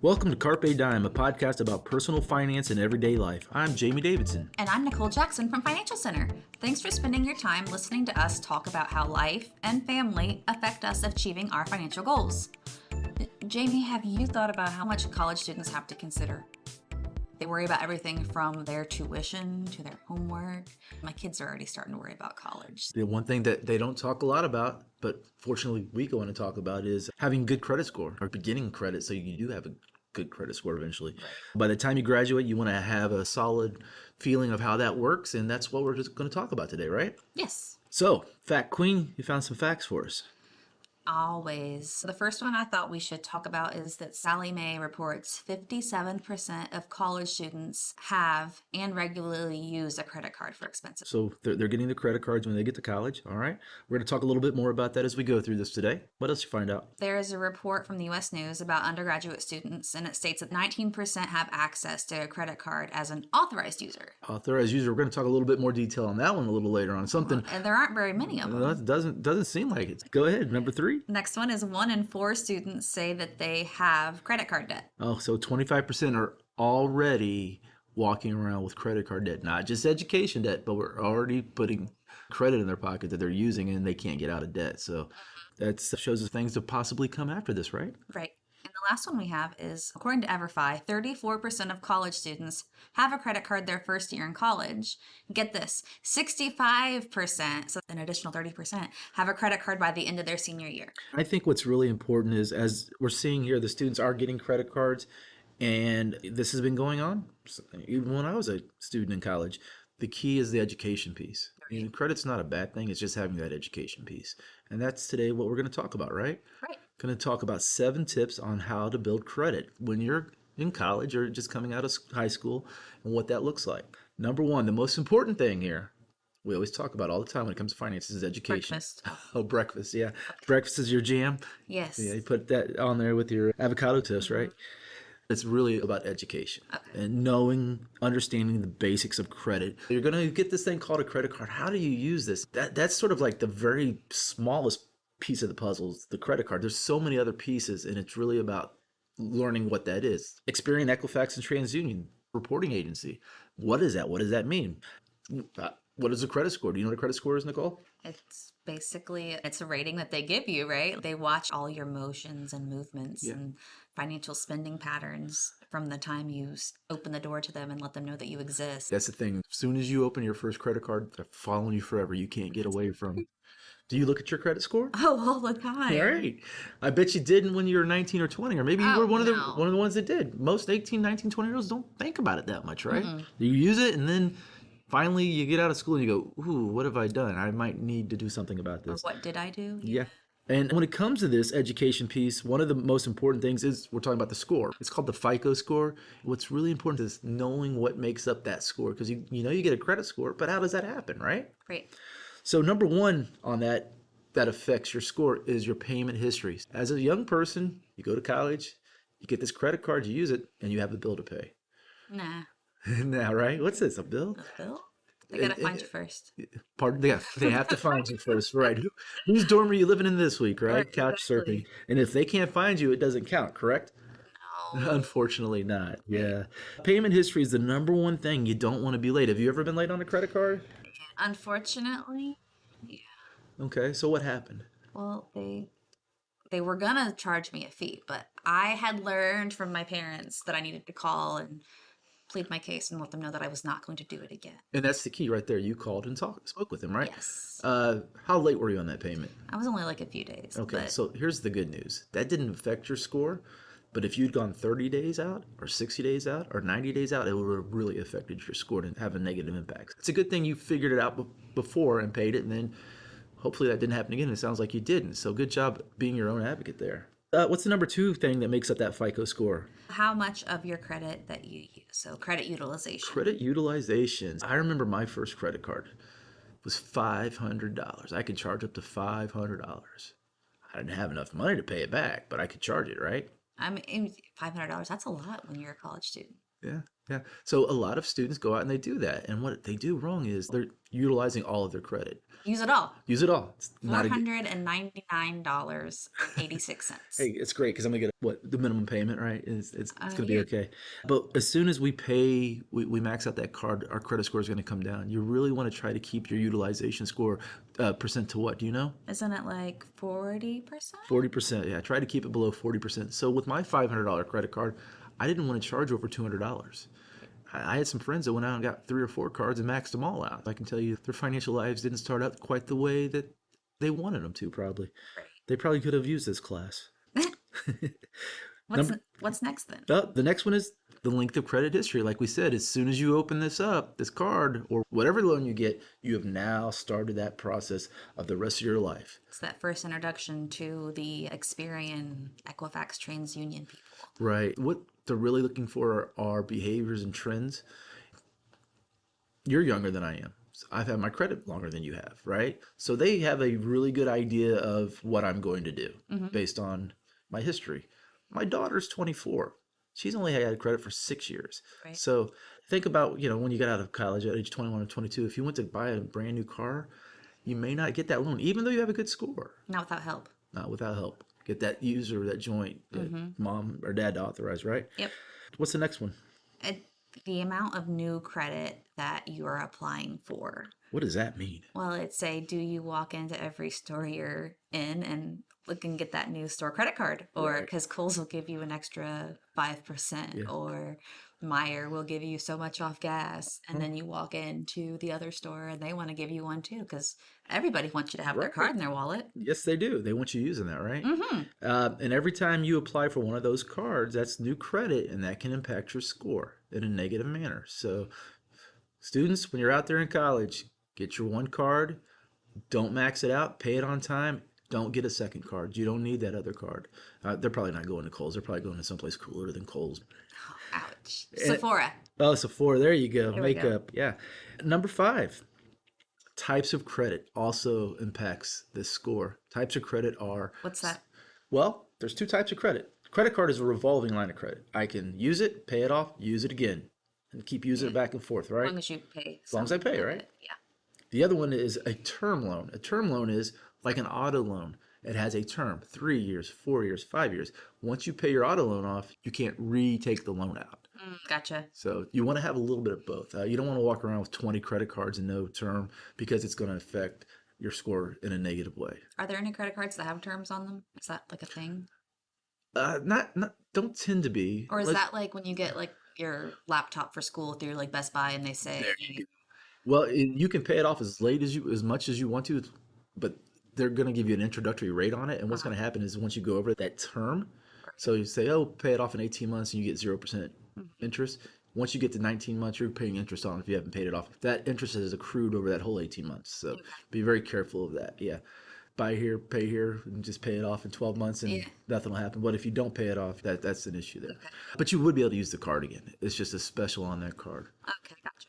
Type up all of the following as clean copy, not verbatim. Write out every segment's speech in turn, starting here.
Welcome to Carpe Dime, a podcast about personal finance and everyday life. I'm Jamie Davidson. And I'm Nicole Jackson from Financial Center. Thanks for spending your time listening to us talk about how life and family affect us achieving our financial goals. Jamie, have you thought about how much college students have to consider? They worry about everything from their tuition to their homework. My kids are already starting to worry about college. The one thing that they don't talk a lot about, but fortunately we go in to talk about, is having good credit score or beginning credit, so you do have a good credit score eventually. Right. By the time you graduate, you want to have a solid feeling of how that works, and that's what we're just going to talk about today, right? Yes. So, Fact Queen, you found some facts for us. Always. The first one I thought we should talk about is that Sallie Mae reports 57% of college students have and regularly use a credit card for expenses. So they're getting the credit cards when they get to college. All right. We're going to talk a little bit more about that as we go through this today. What else you find out? There is a report from the U.S. News about undergraduate students, and it states that 19% have access to a credit card as an authorized user. Authorized user. We're going to talk a little bit more detail on that one a little later on. Something. And there aren't very many of them. That doesn't seem like it. Go ahead. Number 3. Next one is 1 in 4 students say that they have credit card debt. Oh, so 25% are already walking around with credit card debt. Not just education debt, but we're already putting credit in their pocket that they're using and they can't get out of debt. So that shows us things to possibly come after this, right? Right. And the last one we have is, according to EverFi, 34% of college students have a credit card their first year in college. Get this, 65%, so an additional 30%, have a credit card by the end of their senior year. I think what's really important is, as we're seeing here, the students are getting credit cards, and this has been going on even when I was a student in college. The key is the education piece. I mean, credit's not a bad thing. It's just having that education piece. And that's today what we're going to talk about, right? Right. Going to talk about 7 tips on how to build credit when you're in college or just coming out of high school and what that looks like. Number 1, the most important thing here, we always talk about all the time when it comes to finances, is education. Breakfast. Oh, breakfast, yeah. Breakfast is your jam? Yes. Yeah, you put that on there with your avocado toast, right? It's really about education and understanding the basics of credit. You're going to get this thing called a credit card. How do you use this? That's sort of like the very smallest piece of the puzzle, the credit card. There's so many other pieces, and it's really about learning what that is. Experian, Equifax, and TransUnion, reporting agency. What is that? What does that mean? What is a credit score? Do you know what a credit score is, Nicole? It's basically, it's a rating that they give you, right? They watch all your motions and movements and financial spending patterns from the time you open the door to them and let them know that you exist. That's the thing. As soon as you open your first credit card, they're following you forever. You can't get away from it. Do you look at your credit score? Oh, all the time. All right. I bet you didn't when you were 19 or 20, or maybe you were one of the ones that did. Most 18, 19, 20-year-olds don't think about it that much, right? Mm-hmm. You use it, and then finally you get out of school and you go, ooh, what have I done? I might need to do something about this. Or what did I do? Yeah. And when it comes to this education piece, one of the most important things is we're talking about the score. It's called the FICO score. What's really important is knowing what makes up that score, because you know you get a credit score, but how does that happen, right? Right. So number 1 on that affects your score is your payment history. As a young person, you go to college, you get this credit card, you use it, and you have a bill to pay. Nah. Now, right? What's this, a bill? A bill? They gotta find you first. Pardon? Yeah, they have to find you first, right? Whose dorm are you living in this week, right? Couch surfing. And if they can't find you, it doesn't count, correct? No. Unfortunately not, yeah. Payment history is the number 1 thing. You don't want to be late. Have you ever been late on a credit card? Unfortunately, yeah. Okay, so what happened? Well, they were gonna charge me a fee, but I had learned from my parents that I needed to call and plead my case and let them know that I was not going to do it again. And that's the key right there. You called and spoke with them, right? Yes. How late were you on that payment? I was only like a few days. Okay, so here's the good news. That didn't affect your score, but if you'd gone 30 days out or 60 days out or 90 days out, it would have really affected your score and have a negative impact. It's a good thing you figured it out before and paid it, and then hopefully that didn't happen again. It sounds like you didn't. So good job being your own advocate there. What's the number 2 thing that makes up that FICO score? How much of your credit that you use. So credit utilization. Credit utilization. I remember my first credit card was $500. I could charge up to $500. I didn't have enough money to pay it back, but I could charge it, right? I mean, $500, that's a lot when you're a college student. Yeah. Yeah. So a lot of students go out and they do that. And what they do wrong is they're utilizing all of their credit. Use it all. Use it all. It's not a good. $499.86. Hey, it's great because I'm gonna get the minimum payment, right? It's gonna be Yeah. okay. But as soon as we pay, we max out that card, our credit score is gonna come down. You really want to try to keep your utilization score percent to what? Do you know? Isn't it like 40%? 40%. Yeah, try to keep it below 40%. So with my $500 credit card, I didn't want to charge over $200. I had some friends that went out and got 3 or 4 cards and maxed them all out. I can tell you their financial lives didn't start out quite the way that they wanted them to, probably. They probably could have used this class. What's Number, what's next then? the next one is the length of credit history. Like we said, as soon as you open this up, this card, or whatever loan you get, you have now started that process of the rest of your life. It's that first introduction to the Experian Equifax TransUnion people. Right. What they're really looking for are behaviors and trends. You're younger than I am. I've had my credit longer than you have, right? So they have a really good idea of what I'm going to do based on my history. My daughter's 24. She's only had credit for 6 years. Right. So think about, when you got out of college at age 21 or 22, if you went to buy a brand new car, you may not get that loan, even though you have a good score. Not without help. Not without help. Get that user, that joint, that mom or dad to authorize, right? Yep. What's the next one? The amount of new credit that you are applying for. What does that mean? Well, it's say, do you walk into every store you're in and look and get that new store credit card? Or because Kohl's will give you an extra 5%, or Meyer will give you so much off gas. And then you walk into the other store and they want to give you one too, because everybody wants you to have their card in their wallet. Yes, they do. They want you using that, right? And every time you apply for one of those cards, that's new credit, and that can impact your score in a negative manner. So, students, when you're out there in college, get your one card. Don't max it out. Pay it on time. Don't get a second card. You don't need that other card. They're probably not going to Kohl's. They're probably going to someplace cooler than Kohl's. Ouch. Sephora. Oh, Sephora. There you go. There we go. Makeup. Yeah. Number 5. Types of credit also impacts this score. Types of credit are... What's that? Well, there's 2 types of credit. Credit card is a revolving line of credit. I can use it, pay it off, use it again, and keep using it back and forth, right? As long as you pay. As long as I pay, right? Yeah. The other one is a term loan. A term loan is like an auto loan. It has a term, 3 years, 4 years, 5 years. Once you pay your auto loan off, you can't retake the loan out. Gotcha. So you want to have a little bit of both. You don't want to walk around with 20 credit cards and no term, because it's going to affect your score in a negative way. Are there any credit cards that have terms on them? Is that like a thing? Not don't tend to be. Or is that like when you get like your laptop for school through like Best Buy and they say, Well, you can pay it off as much as you want to, but they're going to give you an introductory rate on it. And what's going to happen is once you go over that term, so you say, oh, pay it off in 18 months and you get 0% interest. Once you get to 19 months, you're paying interest on it if you haven't paid it off. That interest is accrued over that whole 18 months. So be very careful of that. Yeah. Buy here, pay here, and just pay it off in 12 months and nothing will happen. But if you don't pay it off, that's an issue there. Okay. But you would be able to use the card again. It's just a special on that card. Okay, gotcha.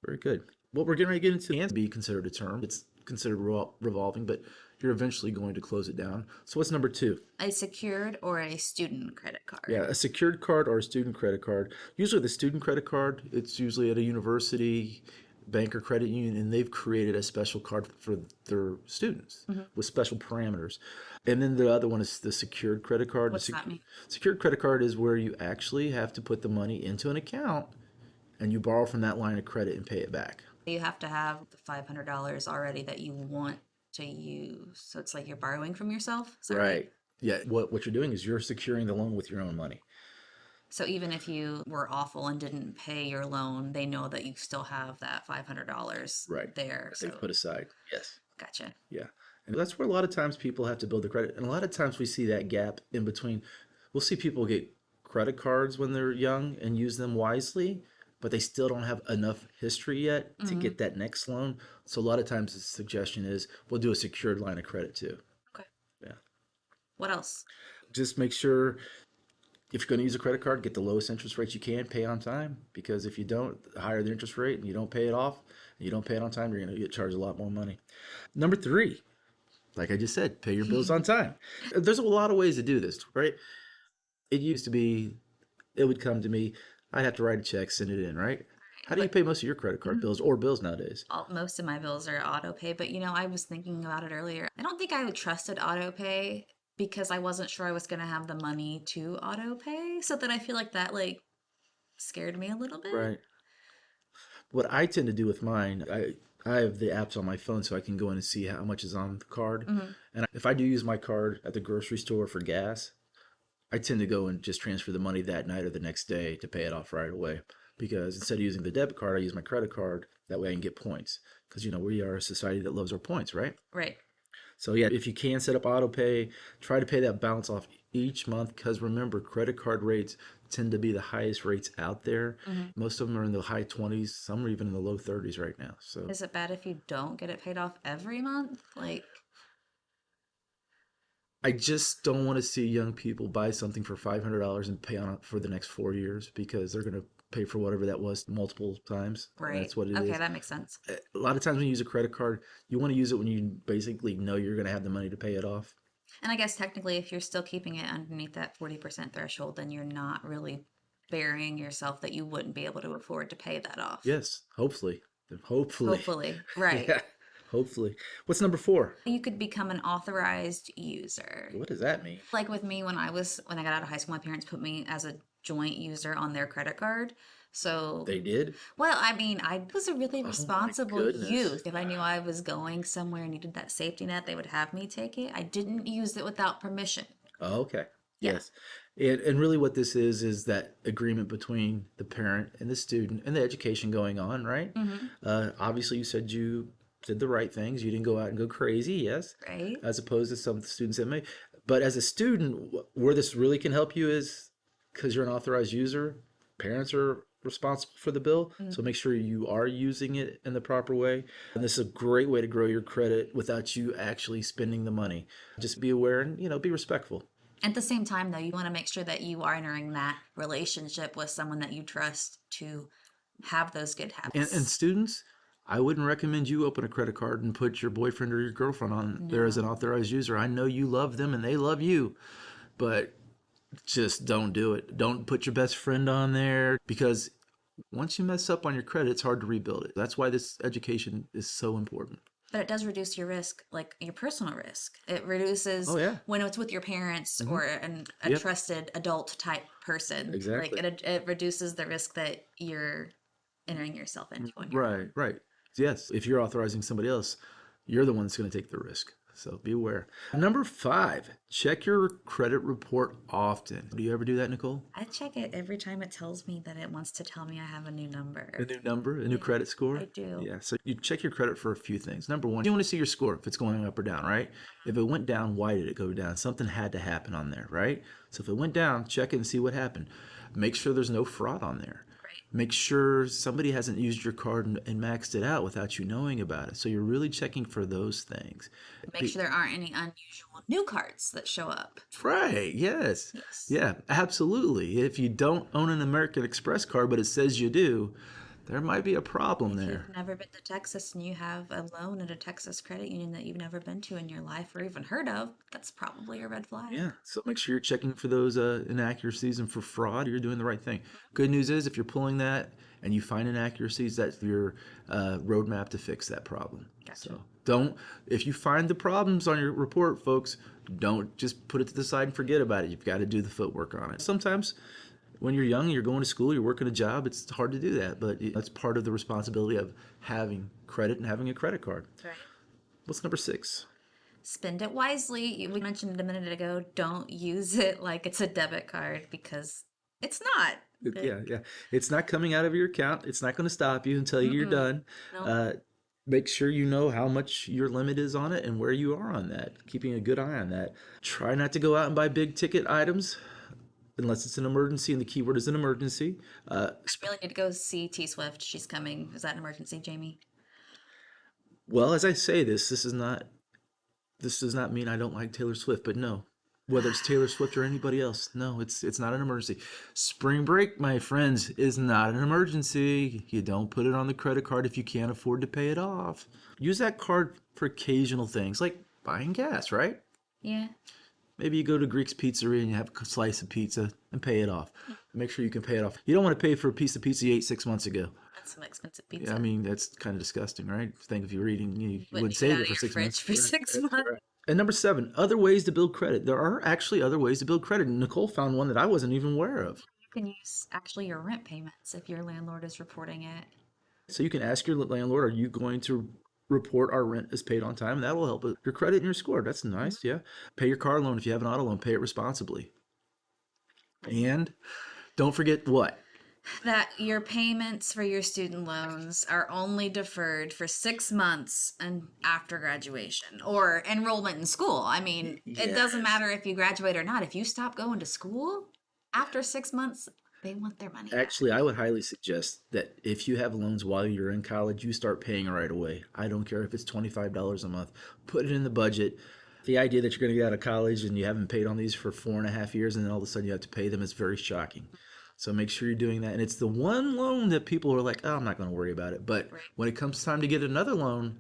Very good. What we're getting ready to get into can be considered a term. It's considered revolving, but you're eventually going to close it down. So what's number 2? A secured or a student credit card? Yeah, a secured card or a student credit card. Usually the student credit card, it's usually at a university, bank or credit union, and they've created a special card for their students with special parameters. And then the other one is the secured credit card. What's that mean? Secured credit card is where you actually have to put the money into an account and you borrow from that line of credit and pay it back. You have to have the $500 already that you want to use. So it's like you're borrowing from yourself? Is that Right. Yeah. What you're doing is you're securing the loan with your own money. So even if you were awful and didn't pay your loan, they know that you still have that $500 there. So They've put aside. Yes. gotcha. Yeah. And that's where a lot of times people have to build their credit. And a lot of times we see that gap in between. We'll see people get credit cards when they're young and use them wisely, but they still don't have enough history yet to get that next loan. So a lot of times the suggestion is we'll do a secured line of credit too. Okay. Yeah. What else? Just make sure if you're going to use a credit card, get the lowest interest rates you can, pay on time. Because if you don't, the higher the interest rate and you don't pay it off, and you don't pay it on time, you're going to get charged a lot more money. Number 3, like I just said, pay your bills on time. There's a lot of ways to do this, right? It used to be, it would come to me, I'd have to write a check, send it in, right? How do you But pay most of your credit card bills or bills nowadays? most of my bills are auto pay. But I was thinking about it earlier. I don't think I would trusted auto pay because I wasn't sure I was going to have the money to auto pay. So that I feel like that scared me a little bit. Right. What I tend to do with mine, I have the apps on my phone so I can go in and see how much is on the card. Hmm. And if I do use my card at the grocery store for gas, I tend to go and just transfer the money that night or the next day to pay it off right away. Because instead of using the debit card, I use my credit card. That way I can get points. Because, we are a society that loves our points, right? Right. So, yeah, if you can set up auto pay, try to pay that balance off each month. Because remember, credit card rates tend to be the highest rates out there. Hmm. Most of them are in the high 20s, some are even in the low 30s right now. So, Is it bad if you don't get it paid off every month? I just don't want to see young people buy something for $500 and pay on it for the next 4 years because they're going to pay for whatever that was multiple times. And Right. that's what it Okay, is. that makes sense. A lot of times when you use a credit card, you want to use it when you basically know you're going to have the money to pay it off. And I guess technically, if you're still keeping it underneath that 40% threshold, then you're not really burying yourself that you wouldn't be able to afford to pay that off. Yes, hopefully. Hopefully. Hopefully. Right. Yeah, hopefully. What's number 4? You could become an authorized user. What does that mean? Like with me, when I got out of high school, my parents put me as a joint user on their credit card. So, They did? well, I mean, I was a really Oh my responsible goodness. youth. If I knew I was going somewhere and needed that safety net, they would have me take it. I didn't use it without permission. Oh, okay. Yeah. Yes. And really what this is that agreement between the parent and the student and the education going on, right? Hmm. Obviously, you said you did the right things. You didn't go out and go crazy, yes, Right? as opposed to some students that may. But as a student, where this really can help you is because you're an authorized user, parents are responsible for the bill. So Mhm. make sure you are using it in the proper way. And this is a great way to grow your credit without you actually spending the money. Just be aware and, be respectful. At the same time, though, you want to make sure that you are entering that relationship with someone that you trust to have those good And habits. students, I wouldn't recommend you open a credit card and put your boyfriend or your girlfriend on there as an No. authorized user. I know you love them and they love you, but just don't do it. Don't put your best friend on there because once you mess up on your credit, it's hard to rebuild it. That's why this education is so important. But it does reduce your risk, like your personal risk. It Oh reduces yeah. when it's with your parents Hmm. or a Yep. trusted adult type person. Like Exactly. it reduces the risk that you're entering yourself into on your Right. own. Right. Yes. If you're authorizing somebody else, you're the one that's going to take the risk. So be aware. Number 5, check your credit report often. Do you ever do that, Nicole? I check it every time it tells me that it wants to tell me I have a new A number. new number, a new Yeah, credit score? I do. Yeah, so you check your credit for a few things. Number one, you want to see your score, if it's going up or down, right? If it went down, why did it go down? Something had to happen on there, right? So if it went down, check it and see what happened. Make sure there's no fraud on there. Right. Make sure somebody hasn't used your card and maxed it out without you knowing about it. So you're really checking for those things. Make sure there aren't any unusual new cards that show up. Right, yes. Yes. Yeah, absolutely. If you don't own an American Express card, but it says you do, there might be a problem If there. you've never been to Texas and you have a loan at a Texas credit union that you've never been to in your life or even heard of, that's probably a red flag. Yeah, so make sure you're checking for those inaccuracies and for fraud. You're doing the right thing. Good news is, if you're pulling that and you find inaccuracies, that's your roadmap to fix that problem. Gotcha. So don't, if you find the problems on your report, folks, don't just put it to the side and forget about it. You've got to do the footwork on it. Sometimes when you're young, you're going to school, you're working a job, it's hard to do that, but that's part of the responsibility of having credit and having a credit card. That's right. What's number 6? Spend it wisely. We mentioned it a minute ago. Don't use it like it's a debit card because it's not. Yeah, yeah. It's not coming out of your account. It's not going to stop you until you're Mm-mm. done. No. Uh, Make sure you know how much your limit is on it and where you are on that. Keeping a good eye on that. Try not to go out and buy big ticket items unless it's an emergency, and the keyword is an emergency. I really need to go see T Swift. She's coming. Is that an emergency, Jamie? Well, as I say this, this does not mean I don't like Taylor Swift, but no. Whether it's Taylor Swift or anybody else, no, it's not an emergency. Spring break, my friends, is not an emergency. You don't put it on the credit card if you can't afford to pay it off. Use that card for occasional things like buying gas, right? Yeah. Maybe you go to Greek's Pizzeria and you have a slice of pizza and pay it off. Make sure you can pay it off. You don't want to pay for a piece of pizza you ate 6 months ago. That's some expensive pizza. Yeah, I mean, that's kind of disgusting, right? Think if you were eating, you Wouldn't would eat save out it of for your 6 fridge months. for 6 months. And number 7, other ways to build credit. There are actually other ways to build credit. And Nicole found one that I wasn't even aware of. You can use actually your rent payments if your landlord is reporting it. So you can ask your landlord, are you going to report our rent is paid on time? And that will help with your credit and your score. That's nice, yeah. Pay your car loan if you have an auto loan. Pay it responsibly. And don't forget what? That your payments for your student loans are only deferred for 6 months and after graduation or enrollment in school. I mean, it doesn't matter if you graduate or not. If you stop going to school after 6 months, they want their money back. Actually, I would highly suggest that if you have loans while you're in college, you start paying right away. I don't care if it's $25 a month. Put it in the budget. The idea that you're going to get out of college and you haven't paid on these for 4.5 years and then all of a sudden you have to pay them is very shocking. So make sure you're doing that. And it's the one loan that people are like, oh, I'm not going to worry about it. But when it comes time to get another loan,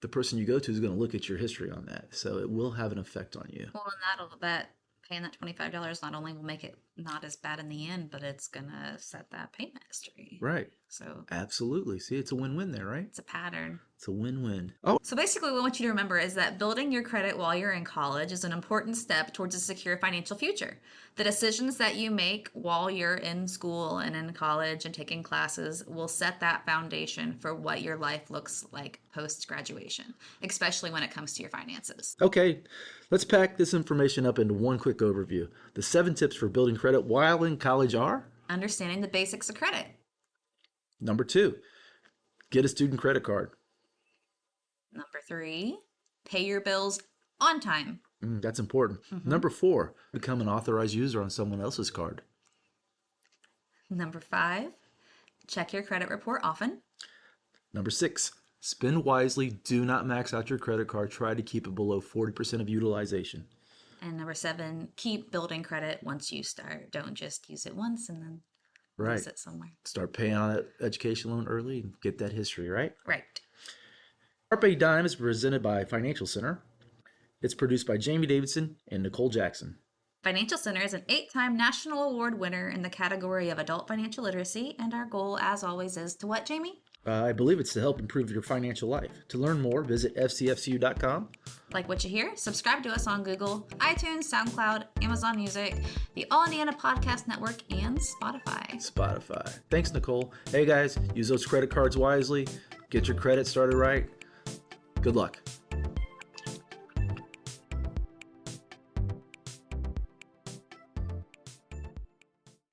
the person you go to is going to look at your history on that. So it will have an effect on you. Well, and that paying that $25 not only will make it not as bad in the end, but it's gonna set that payment history. Right. So absolutely. See, it's a win-win there, right? It's a pattern. It's a win-win. Oh, so basically what I want you to remember is that building your credit while you're in college is an important step towards a secure financial future. The decisions that you make while you're in school and in college and taking classes will set that foundation for what your life looks like post-graduation, especially when it comes to your finances. Okay, let's pack this information up into one quick overview. The 7 tips for building credit while in college are? Understanding the basics of credit. Number 2, get a student credit card. Number 3, pay your bills on time. That's important. Number 4, become an authorized user on someone else's card. Number 5, check your credit report often. Number 6, spend wisely. Do not max out your credit card. Try to keep it below 40% of utilization. And number 7, keep building credit once you start. Don't just use it once and then lose it somewhere. Start paying on that education loan early and get that history, right? Right. Carpe Dime is presented by Financial Center. It's produced by Jamie Davidson and Nicole Jackson. Financial Center is an 8-time national award winner in the category of adult financial literacy, and our goal, as always, is to what, Jamie? I believe it's to help improve your financial life. To learn more, visit fcfcu.com. Like what you hear? Subscribe to us on Google, iTunes, SoundCloud, Amazon Music, the All Indiana Podcast Network, and Spotify. Thanks, Nicole. Hey, guys, use those credit cards wisely. Get your credit started right. Good luck.